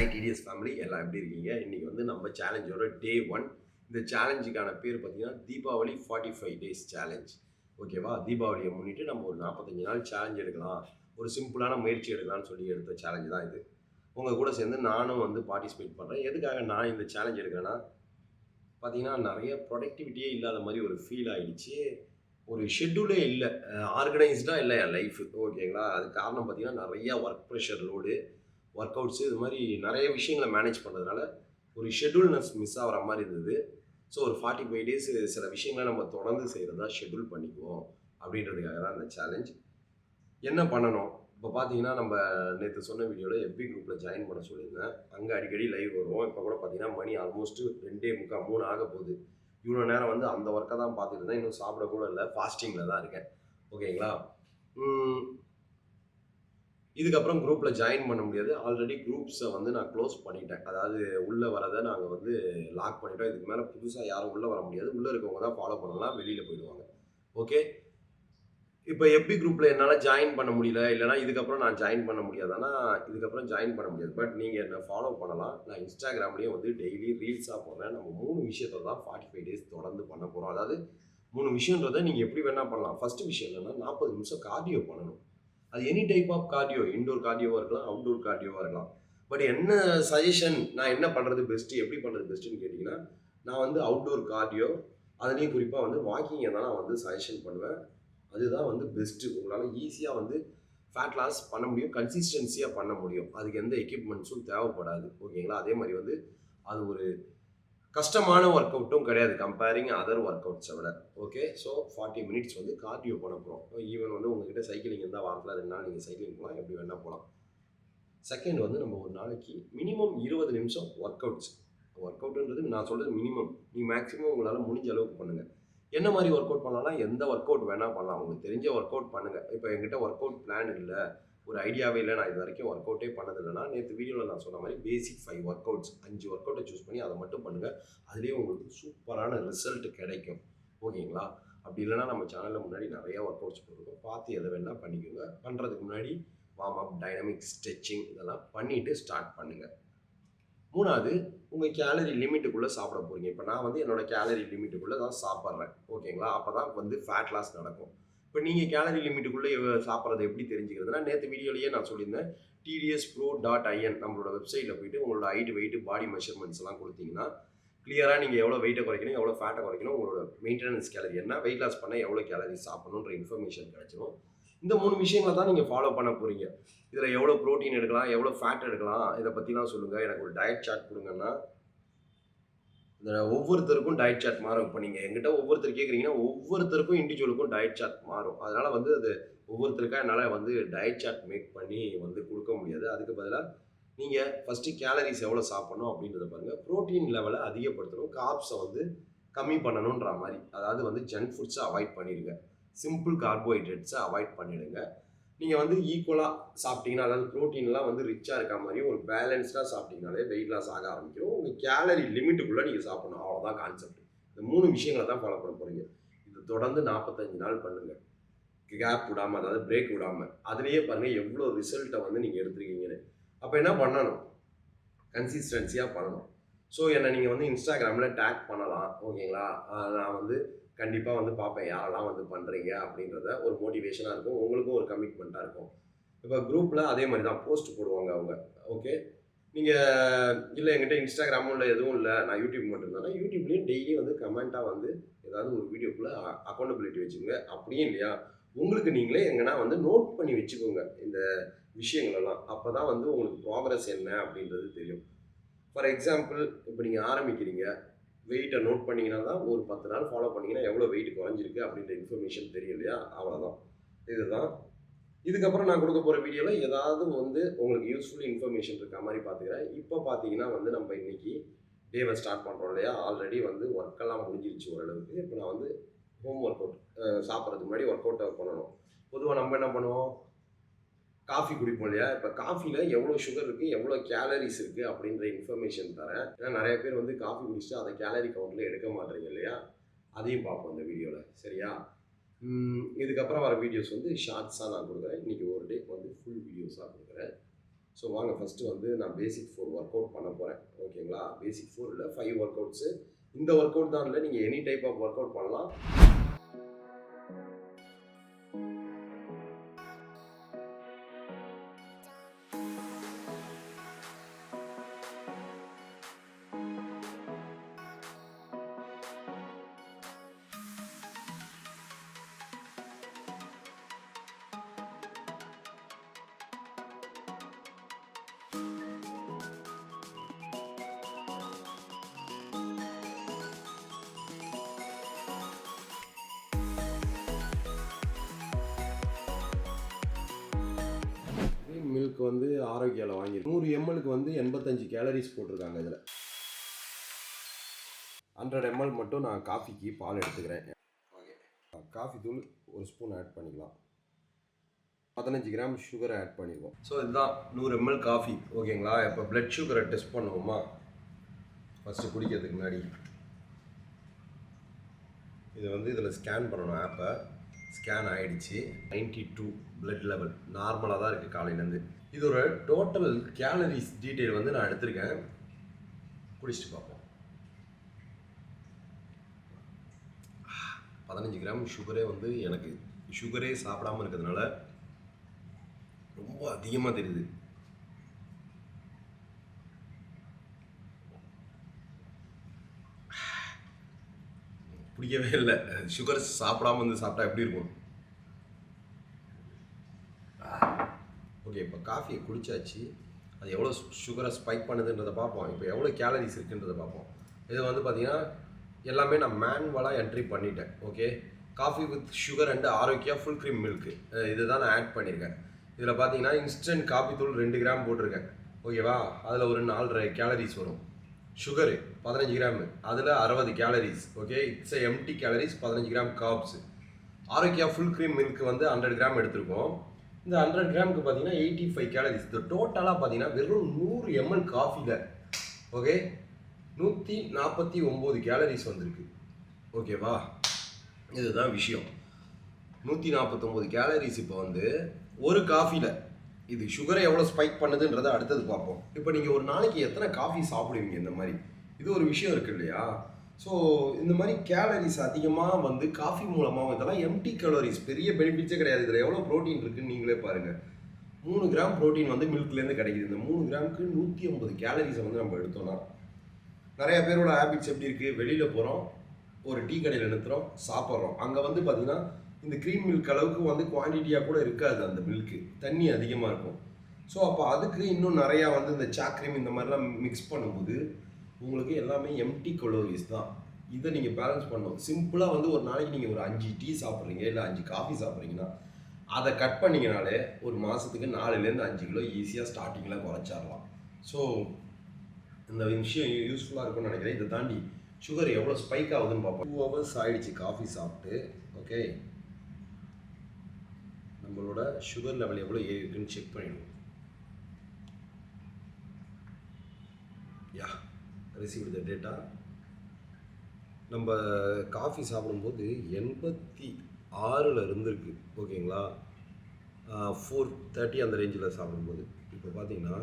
Hi TDS family எல்லாம் எப்படி இருக்கீங்க? இன்றைக்கி வந்து நம்ம சேலஞ்சோட டே 1. இந்த சேலஞ்சுக்கான பேர் பார்த்தீங்கன்னா தீபாவளி 45 டேஸ் சேலஞ்ச். ஓகேவா? தீபாவளியை முன்னிட்டு நம்ம ஒரு 45 நாள் சேலஞ்ச் எடுக்கலாம், ஒரு சிம்பிளான முயற்சி எடுக்கலாம்னு சொல்லி எடுத்த சேலஞ்சு தான் இது. உங்கள் கூட சேர்ந்து நானும் வந்து பார்ட்டிசிபேட் பண்ணுறேன். எதுக்காக நான் இந்த சேலஞ்ச் எடுக்கிறேன்னா, பார்த்தீங்கன்னா நிறைய ப்ரொடக்டிவிட்டியே இல்லாத மாதிரி ஒரு ஃபீல் ஆகிடுச்சு. ஒரு ஷெட்யூலே இல்லை, ஆர்கனைஸ்டாக இல்லை என் லைஃபு. ஓகேங்களா? அதுக்கு காரணம் பார்த்தீங்கன்னா நிறையா work pressure load, work outs, இது மாதிரி நிறைய விஷயங்களை மேனேஜ் பண்ணுறதுனால ஒரு ஷெட்யூல்னஸ் மிஸ் ஆகிற மாதிரி இருந்தது. ஸோ ஒரு 45 டேஸ் சில விஷயங்களை நம்ம தொடர்ந்து செய்கிறதா ஷெட்யூல் பண்ணிக்குவோம் அப்படின்றதுக்காக தான் இந்த சேலஞ்ச். என்ன பண்ணணும்? இப்போ பார்த்தீங்கன்னா நம்ம நேற்று சொன்ன வீடியோவில் எஃபி குரூப்பில் ஜாயின் பண்ண சொல்லியிருந்தேன். அங்கே அடிக்கடி லைவ் வருவோம். இப்போ கூட பார்த்தீங்கன்னா மணி ஆல்மோஸ்ட்டு 2:45 3 ஆக போகுது. இவ்வளோ நேரம் வந்து அந்த ஒர்க்கை தான் பார்த்துட்டு இருந்தேன். இன்னும் சாப்பிட கூட இல்லை, ஃபாஸ்டிங்கில் தான் இருக்கேன். ஓகேங்களா? இதுக்கப்புறம் குரூப்பில் ஜாயின் பண்ண முடியாது. ஆல்ரெடி குரூப்ஸை வந்து நான் க்ளோஸ் பண்ணிட்டேன். அதாவது உள்ளே வரதை நாங்கள் வந்து லாக் பண்ணிட்டோம். இதுக்கு மேலே புதுசாக யாரும் உள்ளே வர முடியாது. உள்ளே இருக்கவங்க தான் ஃபாலோ பண்ணலாம், வெளியில் போயிடுவாங்க. ஓகே. இப்போ எஃபி குரூப்பில் என்னால் ஜாயின் பண்ண முடியல, இல்லைனா இதுக்கப்புறம் நான் ஜாயின் பண்ண முடியாதுன்னா இதுக்கப்புறம் ஜாயின் பண்ண முடியாது. பட் நீங்கள் என்னை ஃபாலோ பண்ணலாம். நான் இன்ஸ்டாகிராம்லேயும் வந்து டெய்லி ரீல்ஸாக போடுறேன். நம்ம 3 விஷயத்தை தான் 45 டேஸ் தொடர்ந்து பண்ண போகிறோம். அதாவது 3 விஷயன்றதை நீங்கள் எப்படி வேணால் பண்ணலாம். ஃபஸ்ட்டு விஷயம் என்னென்னா 40 நிமிஷம் கார்டியோ பண்ணணும். அது any type of cardio, indoor கார்டியோவாக இருக்கலாம், அவுட்டோர் கார்டியோவாக இருக்கலாம். பட் என்ன சஜஷன், நான் என்ன பண்ணுறது பெஸ்ட்டு, எப்படி பண்ணுறது பெஸ்ட்டுன்னு கேட்டிங்கன்னா, நான் வந்து அவுட்டோர் கார்டியோ, அதுலேயும் குறிப்பாக வந்து வாக்கிங்கை தான் நான் வந்து சஜஷன் பண்ணுவேன். அதுதான் வந்து பெஸ்ட்டு. உங்களால் ஈஸியாக வந்து ஃபேட் லாஸ் பண்ண முடியும், கன்சிஸ்டன்சியாக பண்ண முடியும். அதுக்கு எந்த எக்யூப்மெண்ட்ஸும் தேவைப்படாது. ஓகேங்களா? அதே மாதிரி வந்து அது ஒரு கஷ்டமான ஒர்க் அவுட்டும் கிடையாது, கம்பேரிங் அதர் ஒர்க் அவுட்ஸை விட. ஓகே. ஸோ 40 மினிட்ஸ் வந்து கார்டியோ பண்ண போகிறோம். ஈவன் வந்து உங்ககிட்ட சைக்கிளிங் இருந்தால் வாரத்தில் 2 நாள் நீங்கள் சைக்கிளிங் போகலாம், எப்படி வேணால் போகலாம். செகண்ட் வந்து நம்ம ஒரு நாளைக்கு மினிமம் 20 நிமிஷம் ஒர்க் அவுட்ஸ். ஒர்க் அவுட்டுன்றது நான் சொல்கிறது மினிமம். நீங்கள் மேக்ஸிமம் உங்களால் முடிஞ்ச அளவுக்கு பண்ணுங்கள். என்ன மாதிரி ஒர்க் அவுட் பண்ணலாம்னா, எந்த ஒர்க் அவுட் வேணால் பண்ணலாம். உங்களுக்கு தெரிஞ்ச ஒர்க் அவுட் பண்ணுங்கள். இப்போ என்கிட்ட ஒர்க் அவுட் பிளான் இல்லை, ஒரு ஐடியாவே இல்லை, நான் இது வரைக்கும் ஒர்க் அவுட்டே பண்ணதில்லைன்னா, நேற்று வீடியோவில் நான் சொன்ன மாதிரி பேசிக் 5 ஒர்க் அவுட்ஸ், 5 ஒர்க் அவுட்டை சூஸ் பண்ணி அதை மட்டும் பண்ணுங்கள். அதுலேயே உங்களுக்கு சூப்பரான ரிசல்ட் கிடைக்கும். ஓகேங்களா? அப்படி இல்லைனா நம்ம சேனலில் முன்னாடி நிறையா ஒர்க் அவுட்ஸ் போட்டிருக்கோம், பார்த்து எதை வேணால் பண்ணிக்கோங்க. பண்ணுறதுக்கு முன்னாடி வார்ம் அப், டைனமிக் ஸ்ட்ரெச்சிங் இதெல்லாம் பண்ணிவிட்டு ஸ்டார்ட் பண்ணுங்கள். 3வது, உங்கள் கேலரி லிமிட்டுக்குள்ளே சாப்பிட போகிறீங்க. இப்போ நான் வந்து என்னோடய கேலரி லிமிட்டுக்குள்ளே தான் சாப்பிட்றேன். ஓகேங்களா? அப்போ தான் வந்து ஃபேட் லாஸ் நடக்கும். இப்போ நீங்கள் கேலரி லிமிட்டுக்குள்ளே சாப்பிட்றது எப்படி தெரிஞ்சுக்கிறதுனா, நேற்று வீடியோலேயே நான் சொல்லியிருந்தேன். tdspro.in நம்மளோட வெப்சைட்டில் போய்ட்டு உங்களோட ஹைட், வெயிட், பாடி மெஷர்மெண்ட்ஸ் எல்லாம் கொடுத்தீங்கன்னா கிளியராக நீங்கள் எவ்வளோ வெயிட்டை குறைக்கணும், எவ்வளோ ஃபேட்டை குறைக்கணும், உங்களோட மெயின்டெனன்ஸ் கேலரி என்ன, வெயிட் லாஸ் பண்ண எவ்வளோ கேலரி சாப்பிடணுன்ற இன்ஃபர்மேஷன் கிடைச்சிடும். இந்த 3 விஷயங்களை தான் நீங்கள் ஃபாலோ பண்ண போகிறீங்க. இதில் எவ்வளோ ப்ரோட்டீன் எடுக்கலாம், எவ்வளோ ஃபேட் எடுக்கலாம், இதை பற்றிலாம் சொல்லுங்கள், எனக்கு ஒரு டயட் சார்ட் கொடுங்கன்னா. இந்த ஒவ்வொருத்தருக்கும் டயட் சார்ட் மாறும். இப்போ நீங்கள் எங்கிட்ட ஒவ்வொருத்தர் கேட்குறீங்கன்னா, ஒவ்வொருத்தருக்கும் இண்டிவிஜுவலுக்கும் டயட் சார்ட் மாறும். அதனால் வந்து அது ஒவ்வொருத்தருக்காக என்னால் வந்து டயட் சார்ட் மேக் பண்ணி வந்து கொடுக்க முடியாது. அதுக்கு பதிலாக நீங்கள் ஃபஸ்ட்டு கேலரிஸ் எவ்வளோ சாப்பிட்ணும் அப்படின்றத பாருங்கள். ப்ரோட்டீன் லெவலை அதிகப்படுத்தணும், கார்ப்ஸை வந்து கம்மி பண்ணணுன்ற மாதிரி. அதாவது வந்து ஜங்க் ஃபுட்ஸை அவாய்ட் பண்ணிடுங்க, சிம்பிள் கார்போஹைட்ரேட்ஸை அவாய்ட் பண்ணிவிடுங்க. நீங்கள் வந்து ஈக்குவலாக சாப்பிட்டீங்கன்னா, அதாவது ப்ரோட்டீன்லாம் வந்து ரிச்சாக இருக்க மாதிரியும் ஒரு பேலன்ஸ்டாக சாப்பிட்டீங்கனாலே வெயிட் லாஸ் ஆக ஆரம்பிக்கும். உங்கள் கேலரி லிமிட்டுக்குள்ளே நீங்கள் சாப்பிடணும், அவ்வளோதான் கான்செப்ட். இந்த 3 விஷயங்களை தான் ஃபாலோ பண்ண போகிறீங்க. இது தொடர்ந்து 45 நாள் பண்ணுங்கள், கேப் விடாமல், அதாவது பிரேக் விடாமல். அதுலேயே பாருங்கள் எவ்வளோ ரிசல்ட்டை வந்து நீங்கள் எடுத்துருக்கீங்கன்னு. அப்போ என்ன பண்ணணும்? கன்சிஸ்டன்சியாக பண்ணணும். ஸோ என்னை நீங்கள் வந்து இன்ஸ்டாகிராமில் டேக் பண்ணலாம். ஓகேங்களா? நான் வந்து கண்டிப்பாக வந்து பார்ப்பேன் யாரெல்லாம் வந்து பண்ணுறீங்க அப்படின்றத. ஒரு மோட்டிவேஷனாக இருக்கும், உங்களுக்கும் ஒரு கமிட்மெண்ட்டாக இருக்கும். இப்போ குரூப்பில் அதே மாதிரி தான் போஸ்ட் போடுவாங்க அவங்க. ஓகே. நீங்கள் இல்லை என்கிட்ட இன்ஸ்டாகிராமும் இல்லை, எதுவும் இல்லை, நான் யூடியூப் மட்டும்தானா, யூடியூப்லேயும் டெய்லி வந்து கமெண்ட்டாக வந்து ஏதாவது ஒரு வீடியோக்குள்ளே அக்கௌண்டபிலிட்டி வச்சுக்கோங்க. அப்படியும் இல்லையா, உங்களுக்கு நீங்களே எங்கன்னா வந்து நோட் பண்ணி வச்சுக்கோங்க இந்த விஷயங்களெல்லாம். அப்போ தான் வந்து உங்களுக்கு ப்ராக்ரஸ் என்ன அப்படின்றது தெரியும். ஃபார் எக்ஸாம்பிள், இப்போ நீங்கள் ஆரம்பிக்கிறீங்க, வெயிட்டை நோட் பண்ணிங்கன்னா தான் ஒரு 10 நாள் ஃபாலோ பண்ணிங்கன்னா எவ்வளோ வெயிட் குறைஞ்சிருக்கு அப்படின்ற இன்ஃபர்மேஷன் தெரியும் இல்லையா? அவ்வளோதான். இதுதான். இதுக்கப்புறம் நான் கொடுக்க போகிற வீடியோவில் ஏதாவது வந்து உங்களுக்கு யூஸ்ஃபுல் இன்ஃபர்மேஷன் இருக்க மாதிரி பார்த்துக்கிறேன். இப்போ பார்த்தீங்கன்னா வந்து நம்ம இன்றைக்கி டேவை ஸ்டார்ட் பண்ணுறோம் இல்லையா? ஆல்ரெடி வந்து ஒர்க்கெல்லாம் முடிஞ்சிருச்சு ஓரளவுக்கு. இப்போ நான் வந்து ஹோம் ஒர்க் அவுட், சாப்பிட்றதுக்கு முன்னாடி ஒர்க் அவுட்டை பண்ணணும். பொதுவாக நம்ம என்ன பண்ணுவோம்? காஃபி குடிப்போம் இல்லையா? இப்போ காஃபியில் எவ்வளோ சுகர் இருக்குது, எவ்வளோ கேலரிஸ் இருக்குது அப்படின்ற இன்ஃபர்மேஷன் தரேன். ஏன்னா நிறைய பேர் வந்து காஃபி குடிச்சுட்டு அதை கேலரி கவுண்டில் எடுக்க மாட்டேறீங்க இல்லையா? அதையும் பார்ப்போம் இந்த வீடியோவில். சரியா? இதுக்கப்புறம் வர வீடியோஸ் வந்து ஷார்ட்ஸாக நான் கொடுக்குறேன். இன்றைக்கி ஒரு டே வந்து ஃபுல் வீடியோஸாக கொடுக்குறேன். ஸோ வாங்க ஃபஸ்ட்டு வந்து நான் பேசிக் 4 ஒர்க் அவுட் பண்ண போகிறேன். ஓகேங்களா? பேசிக் 4 இல்லை 5 ஒர்க் அவுட்ஸு. இந்த ஒர்க் அவுட் தான் இல்லை, நீங்கள் any type of workout பண்ணலாம். மில்க் வந்து ஆரோக்கியாவில் வாங்கி 100 mlக்கு வந்து 85 கேலரிஸ் போட்டிருக்காங்க. இதில் 100 ml மட்டும் நான் காஃபிக்கு பால் எடுத்துக்கிறேன். ஓகே, காஃபி தூள் ஒரு ஸ்பூன் ஆட் பண்ணிக்கலாம். 15 கிராம் சுகரை ஆட் பண்ணிடுவோம். ஸோ இதுதான் 100 ml காஃபி. ஓகேங்களா? இப்போ பிளட் சுகரை டெஸ்ட் பண்ணுவோமா? ஃபஸ்ட்டு குடிக்கிறதுக்கு முன்னாடி இதை வந்து இதில் ஸ்கேன் பண்ணணும். ஆப்பை ஸ்கேன் ஆகிடுச்சு. 92 பிளட் லெவல் நார்மலாக தான் இருக்குது காலையிலேருந்து. இதோட டோட்டல் கேலரிஸ் டீட்டெயில் வந்து நான் எடுத்திருக்கேன். குடிச்சிட்டு பார்ப்போம். 15 கிராம் சுகரே வந்து எனக்கு சுகரே சாப்பிடாமல் இருக்கிறதுனால ரொம்ப அதிகமாக தெரியுது. பிடிக்கவே இல்லை. சுகர் சாப்பிடாம வந்து சாப்பிட்டா எப்படி இருக்கும்? ஓகே, இப்போ காஃபியை குடித்தாச்சு. அது எவ்வளோ சுகரை ஸ்பைக் பண்ணுதுன்றதை பார்ப்போம். இப்போ எவ்வளோ கேலரிஸ் இருக்குன்றதை பார்ப்போம். இது வந்து பார்த்திங்கன்னா எல்லாமே நான் மேனுவலாக என்ட்ரி பண்ணிட்டேன். Okay, coffee with sugar and Arokya full cream milk இதுதான் நான் ஆட் பண்ணியிருக்கேன். இதில் பார்த்தீங்கன்னா இன்ஸ்டன்ட் காஃபி தூள் 2 கிராம் போட்டிருக்கேன். ஓகேவா? அதில் ஒரு 4.5 கேலரிஸ் வரும். சுகரு 15 கிராமு, அதில் 60 calories. Okay, it's empty calories, 15 gram carbs. Arokya full cream milk வந்து 100 கிராம் எடுத்திருக்கோம். இந்த 100 கிராமுக்கு பார்த்தீங்கன்னா 85 கேலரிஸ். இது டோட்டலாக பார்த்தீங்கன்னா வெறும் 100 ml காஃபியில் ஓகே 149 கேலரிஸ் வந்திருக்கு. ஓகேவா? இதுதான் விஷயம். 149 கேலரிஸ் இப்போ வந்து ஒரு காஃபியில். இது சுகரை எவ்வளோ ஸ்பைக் பண்ணுதுன்றதை அடுத்தது பார்ப்போம். இப்போ நீங்கள் ஒரு நாளைக்கு எத்தனை காஃபி சாப்பிடுவீங்க? இந்த மாதிரி இது ஒரு விஷயம் இருக்குது இல்லையா? ஸோ இந்த மாதிரி கேலரிஸ் அதிகமாக வந்து காஃபி மூலமாக இதெல்லாம் எம்டி கலோரிஸ், பெரிய பெனிஃபிட்ஸே கிடையாது. இதில் எவ்வளோ ப்ரோட்டீன் இருக்குதுன்னு நீங்களே பாருங்கள். 3 கிராம் ப்ரோட்டீன் வந்து மில்க்லேருந்து கிடைக்குது. இந்த 3 கிராமுக்கு 150 கேலரிஸை வந்து நம்ம எடுத்தோம்னா, நிறைய பேரோட ஹேபிட்ஸ் எப்படி இருக்குது? வெளியில் போகிறோம், ஒரு டீ கடையில் நிறுத்துகிறோம், சாப்பிட்றோம். அங்கே வந்து பார்த்திங்கன்னா இந்த க்ரீம் மில்க் அளவுக்கு வந்து குவான்டிட்டியாக கூட இருக்காது. அந்த மில்க்கு தண்ணி அதிகமாக இருக்கும். ஸோ அப்போ அதுக்கு இன்னும் நிறையா வந்து இந்த சாக்ரீம் இந்த மாதிரிலாம் மிக்ஸ் பண்ணும்போது உங்களுக்கு எல்லாமே எம்டி கலோரிஸ் தான். இதை நீங்கள் பேலன்ஸ் பண்ணணும். சிம்பிளாக வந்து ஒரு நாளைக்கு நீங்கள் ஒரு 5 டீ சாப்பிட்றீங்க, இல்லை 5 காஃபி சாப்பிட்றீங்கன்னா அதை கட் பண்ணிங்கனாலே ஒரு மாதத்துக்கு 4லேருந்து 5 கிலோ ஈஸியாக ஸ்டார்டிங்கில் குறைச்சிடலாம். ஸோ இந்த விஷயம் யூஸ்ஃபுல்லாக இருக்கும்னு நினைக்கிறேன். இதை தாண்டி சுகர் எவ்வளோ ஸ்பைக் ஆகுதுன்னு பார்ப்போம். 2 hours ஆகிடுச்சு காஃபி சாப்பிட்டு. ஓகே, நம்மளோட சுகர் லெவல் எவ்வளோ ஏறி இருக்குன்னு செக் பண்ணிடுவோம். யா, ரிசீவ் த டேட்டா. நம்ம காஃபி சாப்பிடும்போது 86ல் இருந்திருக்கு. ஓகேங்களா? 430 அந்த ரேஞ்சில் சாப்பிடும்போது இப்போ பார்த்தீங்கன்னா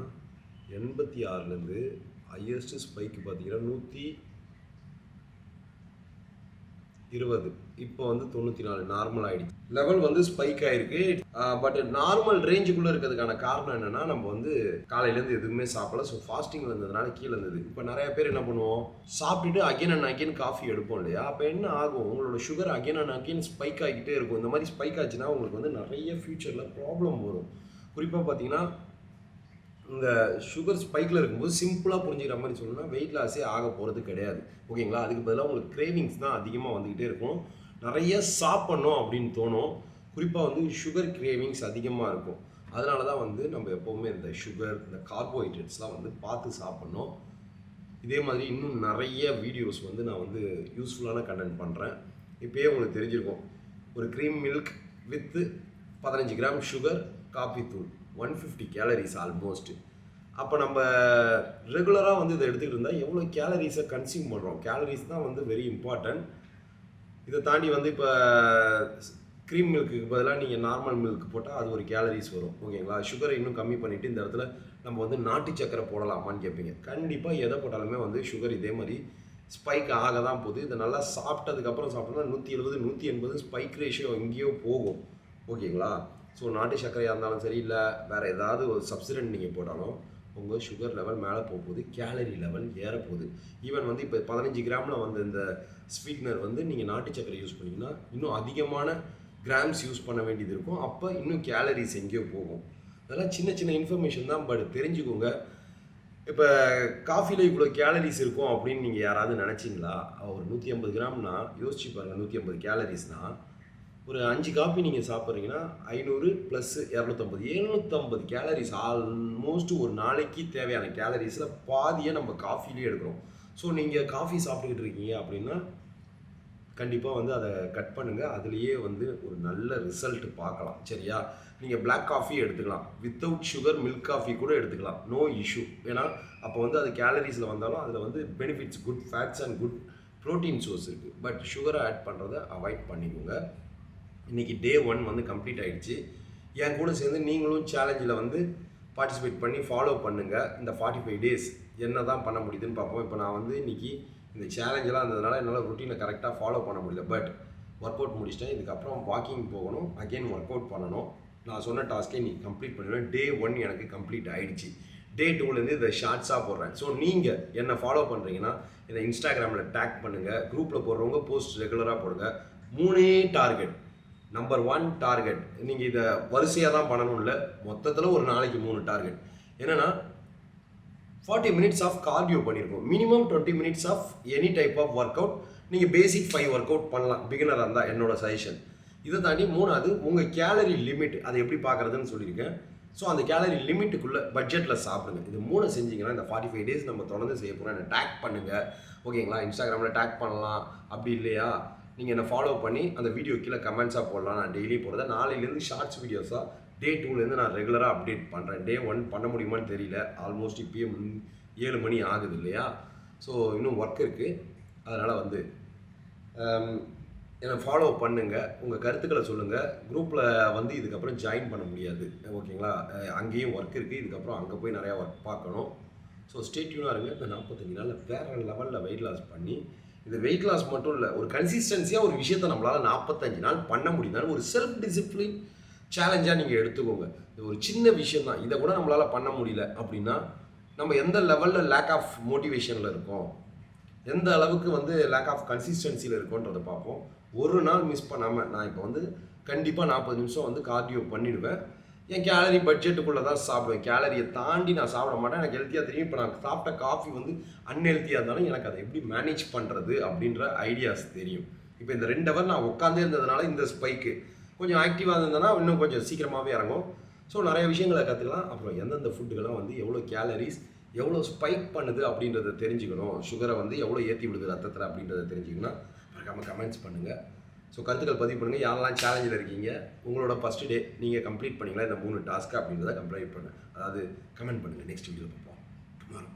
86லேருந்து ஹையஸ்ட் ஸ்பைக்கு பார்த்தீங்கன்னா 120. இப்போ வந்து 94 நார்மல் ஆகிடுச்சு. லெவல் வந்து ஸ்பைக் ஆகிருக்கு. பட் நார்மல் ரேஞ்சுக்குள்ளே இருக்கிறதுக்கான காரணம் என்னென்னா, நம்ம வந்து காலையிலேருந்து எதுவுமே சாப்பிடல. ஸோ ஃபாஸ்டிங்கில் இருந்ததுனால கீழே இருந்தது. இப்போ நிறைய பேர் என்ன பண்ணுவோம்? சாப்பிட்டுட்டு அகைன் அண்ட் அகைன் காஃபி எடுப்போம் இல்லையா? அப்போ என்ன ஆகும்? உங்களோட sugar again and again spike ஆகிக்கிட்டே இருக்கும். இந்த மாதிரி ஸ்பைக் ஆச்சுன்னா உங்களுக்கு வந்து நிறைய ஃப்யூச்சரில் ப்ராப்ளம் வரும். குறிப்பாக பார்த்தீங்கன்னா இந்த சுகர் ஸ்பைக்கில் இருக்கும்போது சிம்பிளாக புரிஞ்சுக்கிற மாதிரி சொல்லணும்னா வெயிட் லாஸே ஆக போகிறது கிடையாது. ஓகேங்களா? அதுக்கு பதிலாக உங்களுக்கு கிரேவிங்ஸ் தான் அதிகமாக வந்துக்கிட்டே இருக்கும். நிறைய சாப்பிட்ணும் அப்படின்னு தோணும். குறிப்பாக வந்து சுகர் கிரேவிங்ஸ் அதிகமாக இருக்கும். அதனால தான் வந்து நம்ம எப்போவுமே இந்த சுகர், இந்த கார்போஹைட்ரேட்ஸ்லாம் வந்து பார்த்து சாப்பிட்ணும். இதே மாதிரி இன்னும் நிறைய வீடியோஸ் வந்து நான் வந்து யூஸ்ஃபுல்லான கண்டென்ட் பண்ணுறேன். இப்போயே உங்களுக்கு தெரிஞ்சிருக்கும். ஒரு cream milk with 15 gram sugar, coffee தூள், 150 கேலரிஸ் ஆல்மோஸ்ட். அப்போ நம்ம ரெகுலராக வந்து இதை எடுத்துக்கிட்டு இருந்தால் எவ்வளோ கேலரிஸை கன்சியூம் பண்ணுறோம்? கேலரிஸ் தான் வந்து வெரி இம்பார்ட்டன்ட். இதை தாண்டி வந்து இப்போ க்ரீம் மில்க்குக்கு பதிலாக நீங்கள் நார்மல் மில்க் போட்டால் அது ஒரு கேலரிஸ் வரும். ஓகேங்களா? சுகரை இன்னும் கம்மி பண்ணிவிட்டு இந்த இடத்துல நம்ம வந்து நாட்டு சக்கரை போடலாமான்னு கேட்பீங்க. கண்டிப்பாக எதை போட்டாலுமே வந்து சுகர் இதே மாதிரி ஸ்பைக் ஆக தான் போகுது. இதை நல்லா சாப்பிட்டதுக்கப்புறம் சாப்பிட்டோம்னா 170 180 ஸ்பைக் ரேஷியோ எங்கேயோ போகும். ஓகேங்களா? ஸோ நாட்டு சர்க்கரையாக இருந்தாலும் சரி, இல்லை வேறு ஏதாவது ஒரு சப்ஸ்டிடென்ட் நீங்கள் போட்டாலும் உங்கள் சுகர் லெவல் மேலே போகுது, கேலரி லெவல் ஏறப்போகுது. ஈவன் வந்து இப்போ 15 கிராமில் வந்து இந்த ஸ்வீட்னர் வந்து நீங்கள் நாட்டு சர்க்கரை யூஸ் பண்ணிங்கன்னா இன்னும் அதிகமான கிராம்ஸ் யூஸ் பண்ண வேண்டியது இருக்கும். அப்போ இன்னும் கேலரிஸ் எங்கேயோ போகும். அதெல்லாம் சின்ன சின்ன இன்ஃபர்மேஷன் தான், பட் தெரிஞ்சுக்கோங்க. இப்போ காஃபியில் இவ்வளோ கேலரிஸ் இருக்கும் அப்படின்னு நீங்கள் யாராவது நினச்சிங்களா? ஒரு 150 கிராம்னா யோசிச்சு பாருங்கள். 150 கேலரிஸ்னால் ஒரு 5 காஃபி நீங்கள் சாப்பிட்றீங்கன்னா 500 ப்ளஸ் 250 750 கேலரிஸ். ஆல்மோஸ்ட் ஒரு நாளைக்கு தேவையான கேலரிஸில் பாதியை நம்ம காஃபிலே எடுக்கிறோம். ஸோ நீங்கள் காஃபி சாப்பிட்டுக்கிட்டு இருக்கீங்க அப்படின்னா கண்டிப்பாக வந்து அதை கட் பண்ணுங்கள். அதுலேயே வந்து ஒரு நல்ல ரிசல்ட் பார்க்கலாம். சரியா? நீங்கள் பிளாக் காஃபி எடுத்துக்கலாம், வித்தவுட் சுகர் மில்க் காஃபி கூட எடுத்துக்கலாம், நோ இஷ்யூ. ஏன்னா அப்போ வந்து அது கேலரிஸில் வந்தாலும் அதில் வந்து benefits, good fats and good protein source இருக்குது. பட் சுகரை ஆட் பண்ணுறதை அவாய்ட் பண்ணிக்கோங்க. இன்றைக்கி டே 1 வந்து கம்ப்ளீட் ஆகிடுச்சு. என் கூட சேர்ந்து நீங்களும் சேலஞ்சில் வந்து பார்ட்டிசிபேட் பண்ணி ஃபாலோ பண்ணுங்கள். இந்த 45 டேஸ் என்ன தான் பண்ண முடியுதுன்னு பார்ப்போம். இப்போ நான் வந்து இன்றைக்கி இந்த சேலஞ்செலாம் இருந்ததுனால என்னால் ருட்டீனை கரெக்டாக ஃபாலோ பண்ண முடியல. பட் ஒர்க் அவுட் முடிச்சிட்டேன். இதுக்கப்புறம் வாக்கிங் போகணும், அகெயின் ஒர்க் அவுட் பண்ணணும். நான் சொன்ன டாஸ்க்கை நீ கம்ப்ளீட் பண்ணிடுவேன். டே 1 எனக்கு கம்ப்ளீட் ஆகிடுச்சு. டே 2லேருந்து இதை ஷார்ட்ஸாக போடுறேன். ஸோ நீங்கள் என்னை ஃபாலோ பண்ணுறீங்கன்னா இதை இன்ஸ்டாகிராமில் டேக் பண்ணுங்கள். குரூப்பில் போடுறவங்க போஸ்ட் ரெகுலராக போடுங்க. 3 டார்கெட். Number 1 target. நீங்கள் இதை வரிசையாக தான் பண்ணணும் இல்லை, மொத்தத்தில் ஒரு நாளைக்கு 3 டார்கெட். என்னென்னா 40 மினிட்ஸ் ஆஃப் கார்டியோ பண்ணியிருக்கோம். Minimum 20 minutes of any type of workout. நீங்கள் பேசிக் 5 ஒர்க் அவுட் பண்ணலாம், பிகினராக இருந்தால். என்னோட சஜஷன். இதை தாண்டி 3வது உங்கள் கேலரி லிமிட், அதை எப்படி பார்க்குறதுன்னு சொல்லியிருக்கேன். ஸோ அந்த கேலரி லிமிட்டுக்குள்ளே பட்ஜெட்டில் சாப்பிடுங்க. இது 3 செஞ்சிங்கன்னா இந்த 45 டேஸ் நம்ம தொடர்ந்து செய்ய போகிறோம். என்னை டேக் பண்ணுங்கள். ஓகேங்களா? இன்ஸ்டாகிராமில் டேக் பண்ணலாம். அப்படி இல்லையா நீங்கள் என்னை ஃபாலோ பண்ணி அந்த வீடியோ கீழே கமெண்ட்ஸாக போடலாம். நான் டெய்லி போடுறத நாளையிலேருந்து ஷார்ட்ஸ் வீடியோஸாக டே 2லேருந்து நான் ரெகுலராக அப்டேட் பண்ணுறேன். டே 1 பண்ண முடியுமான்னு தெரியல. ஆல்மோஸ்ட் இப்போயே 7 மணி ஆகுது இல்லையா? ஸோ இன்னும் ஒர்க் இருக்குது. அதனால் வந்து என்னை ஃபாலோ பண்ணுங்கள். உங்கள் கருத்துக்களை சொல்லுங்கள். குரூப்பில் வந்து இதுக்கப்புறம் ஜாயின் பண்ண முடியாது. ஓகேங்களா? அங்கேயும் ஒர்க் இருக்குது. இதுக்கப்புறம் அங்கே போய் நிறையா ஒர்க் பார்க்கணும். ஸோ ஸ்டே டியூனாக இருங்க. இந்த 45 நாளில் வேறு லெவலில் வெயிட் லாஸ் பண்ணி, இது வெயிட் லாஸ் மட்டும் இல்லை, ஒரு கன்சிஸ்டன்சியாக ஒரு விஷயத்தை நம்மளால் 45 நாள் பண்ண முடியுதான்னு ஒரு செல்ஃப் டிசிப்ளின் சேலஞ்சாக நீங்கள் எடுத்துக்கோங்க. இது ஒரு சின்ன விஷயம் தான். இதை கூட நம்மளால் பண்ண முடியல அப்படின்னா நம்ம எந்த லெவலில் லேக் ஆஃப் மோட்டிவேஷனில் இருக்கோம், எந்த அளவுக்கு வந்து லேக் ஆஃப் கன்சிஸ்டன்சியில் இருக்கோன்றதை பார்ப்போம். ஒரு நாள் மிஸ் பண்ணாமல் நான் இப்போ வந்து கண்டிப்பாக 40 நிமிஷம் வந்து கார்டியோ பண்ணிவிடுவேன். என் கேலரி பட்ஜெட்டுக்குள்ளே தான் சாப்பிடுவேன். கேலரியை தாண்டி நான் சாப்பிட மாட்டேன். எனக்கு ஹெல்த்தியாக தெரியும். இப்போ நான் சாப்பிட்ட காஃபி வந்து அன்ஹெல்த்தியாக இருந்தாலும் எனக்கு அதை எப்படி மேனேஜ் பண்ணுறது அப்படின்ற ஐடியாஸ் தெரியும். இப்போ இந்த 2 ஹவர் நான் உட்காந்தே இருந்ததுனால இந்த ஸ்பைக்கு கொஞ்சம் ஆக்டிவாக இருந்ததுன்னா இன்னும் கொஞ்சம் சீக்கிரமாகவே இறங்கும். ஸோ நிறைய விஷயங்களை கற்றுக்கலாம். அப்புறம் எந்தெந்த ஃபுட்டுகள்லாம் வந்து எவ்வளோ கேலரிஸ், எவ்வளோ ஸ்பைக் பண்ணுது அப்படின்றத தெரிஞ்சுக்கணும். சுகரை வந்து எவ்வளோ ஏற்றி விடுது ரத்தத்தில் அப்படின்றத தெரிஞ்சுக்கணும். மறக்காமல் கமெண்ட்ஸ் பண்ணுங்கள். ஸோ கருத்துக்கள் பதிவு பண்ணுங்கள். யாரெல்லாம் சேலஞ்சில் இருக்கீங்க, உங்களோட ஃபஸ்ட்டு டே நீங்கள் கம்ப்ளீட் பண்ணிங்களா இந்த 3 டாஸ்க்கு அப்படின்றத கம்ப்ளீட் பண்ணுங்கள். அதாவது கமெண்ட் பண்ணுங்கள். நெக்ஸ்ட் வீடியோ பார்ப்போம். டுமாரோ.